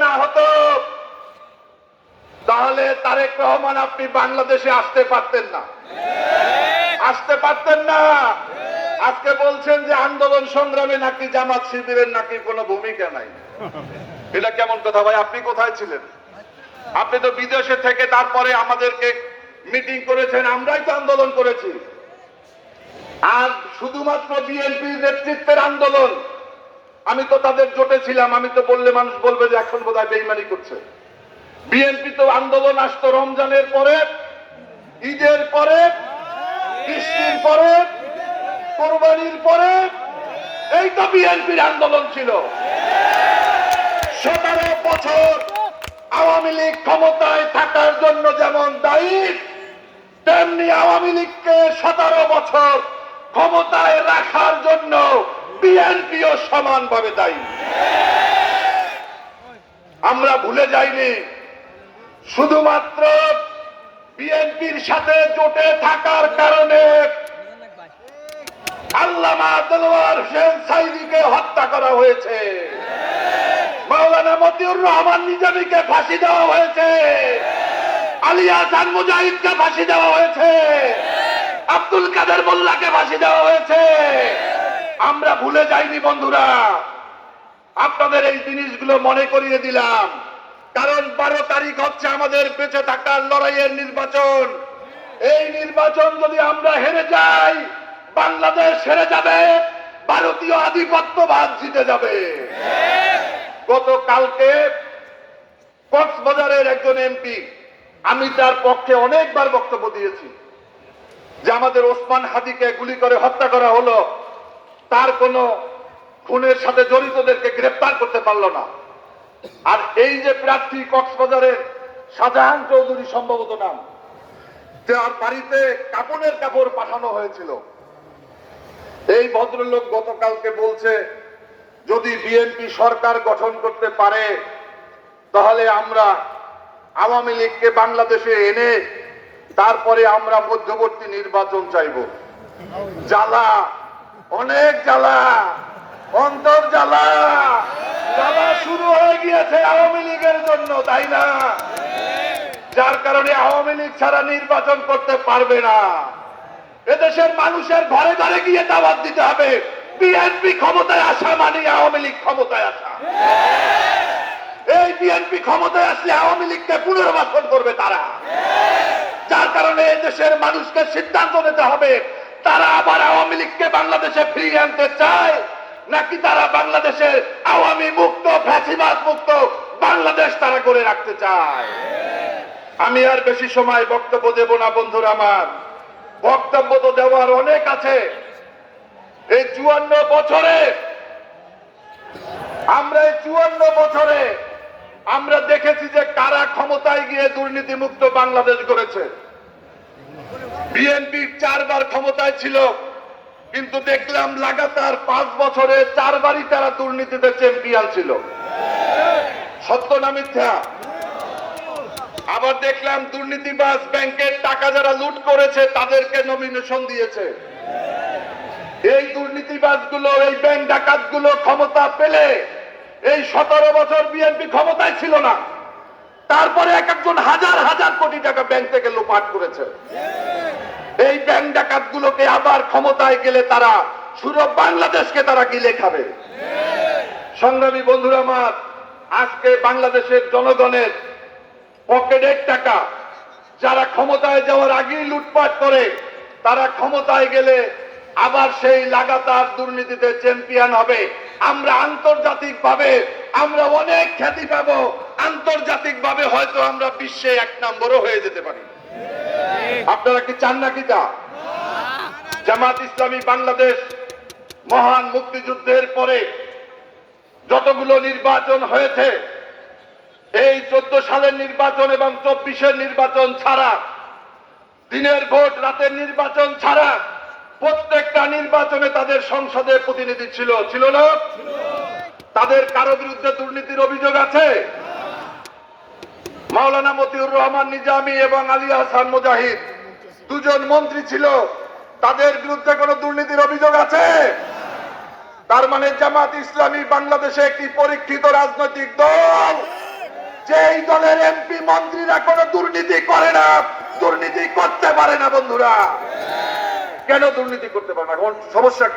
না হতো তাহলে তারেক রহমান আপনি বাংলাদেশে আসতে পারতেন না, আসতে পারতেন না। আজকে বলছেন যে আন্দোলন সংগ্রামে নাকি জামাত শিবিরের নাকি কোনো ভূমিকা নাই। এটা কেমন কথা ভাই? আপনি কোথায় ছিলেন? আপনি তো বিদেশে থেকে তারপরে আমাদেরকে মিটিং করেছেন, আমরাই তো আন্দোলন করেছি। আর শুধুমাত্র বিএনপির নেতৃত্বের আন্দোলন, আমি তো তাদের জোটে ছিলাম, আমি তো বললে মানুষ বলবে যে এখন বোধহয় বেইমানি করছে। বিএনপি তো আন্দোলন আসতো রমজানের পরে, ঈদের পরে, বৃষ্টির পরে, কোরবানির পরে, এই তো বিএনপির আন্দোলন ছিল। 17 বছর আওয়ামী লীগ ক্ষমতায় থাকার জন্য যেমন দায়ী, তেমনি আওয়ামী লীগকে 17 বছর ক্ষমতায় রাখার জন্য বিএনপিও সমানভাবে দায়ী। আমরা ভুলে যাইনি, শুধুমাত্র বিএনপির সাথে জোটে থাকার কারণে আল্লামা দেলোয়ার হোসেন সাঈদীকে হত্যা করা হয়েছে, মাওলানা মতিউর রহমান নিজামীকে ফাঁসি দেওয়া হয়েছে, আলিয়া খান মুজাহিদকে ফাঁসি দেওয়া হয়েছে, আব্দুল কাদের মোল্লাকে ফাঁসি দেওয়া হয়েছে। আমরা ভুলে যাইনি বন্ধুরা, আপনাদের এই জিনিসগুলো মনে করিয়ে দিলাম। কারণ 12 তারিখ হচ্ছে আমাদের বেঁচে থাকার লড়াইয়ের নির্বাচন। এই নির্বাচন যদি আমরা হেরে যাই, বাংলাদেশ হেরে যাবে, ভারতীয় আধিপত্যবাদ জিতে যাবে। গতকালকে কক্সবাজারের একজন এমপি, আমি তার পক্ষে অনেকবার বক্তব্য দিয়েছি যে আমাদের ওসমান হাদিকে গুলি করে হত্যা করা হলো, তার কোনো খুনের সাথে জড়িতদেরকে গ্রেফতার করতে পারলো না। আর এই যে প্রার্থী কক্সবাজারের শাহজাহান চৌধুরী সম্ভবত নাম, যার বাড়িতে কাপড়ের কাপড় পাঠানো হয়েছিল, এই ভদ্রলোক গতকালকে বলছে যদি বিএনপি সরকার গঠন করতে পারে তাহলে আমরা আওয়ামী লীগকে বাংলাদেশে এনে তারপরে আমরা মধ্যবর্তী নির্বাচন চাইব। জ্বালা, অনেক জ্বালা, অন্তর জ্বালা, জ্বালা শুরু হয়ে গিয়েছে আওয়ামী লীগের জন্য, তাই না? যার কারণে আওয়ামী লীগ ছাড়া নির্বাচন করতে পারবে না। এদেশের মানুষের ঘরে ঘরে গিয়ে দাওয়াত দিতে হবে, বিএনপি ক্ষমতায় আসা মানে আওয়ামী লীগ ক্ষমতায় আসা। এই বিএনপি ক্ষমতায় আসলে আওয়ামী লীগকে পুনর্বাসন করবে তারা। যার কারণে এদেশের মানুষকে সিদ্ধান্ত নিতে হবে, তারা আবার আওয়ামী লীগকে বাংলাদেশে ফিরিয়ে আনতে চায় নাকি তারা বাংলাদেশের আওয়ামী মুক্ত, ফ্যাসিবাদ মুক্ত বাংলাদেশ তারা করে রাখতে চায়। আমি আর বেশি সময় বক্তব্য দেব না বন্ধুরা আমার, বক্তব্য তো দেওয়ার অনেক আছে। এই 54 বছরে আমরা দেখেছি যে কারা ক্ষমতায় গিয়ে দুর্নীতি মুক্ত বাংলাদেশ গড়েছে। বিএনপি 4 বার ক্ষমতায় ছিল, কিন্তু দেখলাম লাগাতার 5 বছরে 4 বারই তারা দুর্নীতিতে চ্যাম্পিয়ন ছিল। সত্য না মিথ্যা? আবার দেখলাম দুর্নীতিবাজ ব্যাংকের টাকা যারা লুট করেছে তাদেরকে নমিনেশন দিয়েছে। এই দুর্নীতিবাজগুলো, এই ব্যাংক ডাকাতগুলো ক্ষমতা পেলে, এই 17 বছর বিএনপি ক্ষমতায় ছিল না, তারপরে এক একজন হাজার হাজার কোটি টাকা ব্যাংক থেকে লুটপাট করেছে। এই ব্যাংক ডাকাতগুলোকে আবার ক্ষমতায় গেলে তারা পুরো বাংলাদেশকে তারা গিলে খাবে। সংগ্রামী বন্ধুরা আমার, আজকে বাংলাদেশের জনগণের পকেটের টাকা যারা ক্ষমতায় যাওয়ার আগেই লুটপাট করে, তারা ক্ষমতায় গেলে আবার সেই লাগাতার দুর্নীতিতে চ্যাম্পিয়ন হবে। আমরা আন্তর্জাতিকভাবে আমরা অনেক খ্যাতি পাবো, আন্তর্জাতিকভাবে হয়তো আমরা বিশ্বে 1 নম্বরও হয়ে যেতে পারি। আপনারা কি চান নাকি তা? জামাত ইসলামী বাংলাদেশ মহান মুক্তিযুদ্ধের পরে যতগুলো নির্বাচন হয়েছে, এই 14 সালের নির্বাচন এবং 24-এর নির্বাচন ছাড়া, দিনের ভোট রাতের নির্বাচন ছাড়া প্রত্যেকটা নির্বাচনে তাদের সংসদে প্রতিনিধি ছিল, ছিল না? তাদের কারো বিরুদ্ধে দুর্নীতির অভিযোগ আছে? মাওলানা মতিউর রহমান নিজামী এবং আলিয়া খান মুজাহিদ 2 জন মন্ত্রী ছিল, তাদের বিরুদ্ধে কোনো দুর্নীতির অভিযোগ আছে? তার মানে জামাত ইসলামী বাংলাদেশে একটি পরীক্ষিত রাজনৈতিক দল, যেই দলের এমপি মন্ত্রীরা কোনো দুর্নীতি করে না, দুর্নীতি করতে পারে না বন্ধুরা। কেন দুর্নীতি করতে পারে না? এখন সমস্যা কি?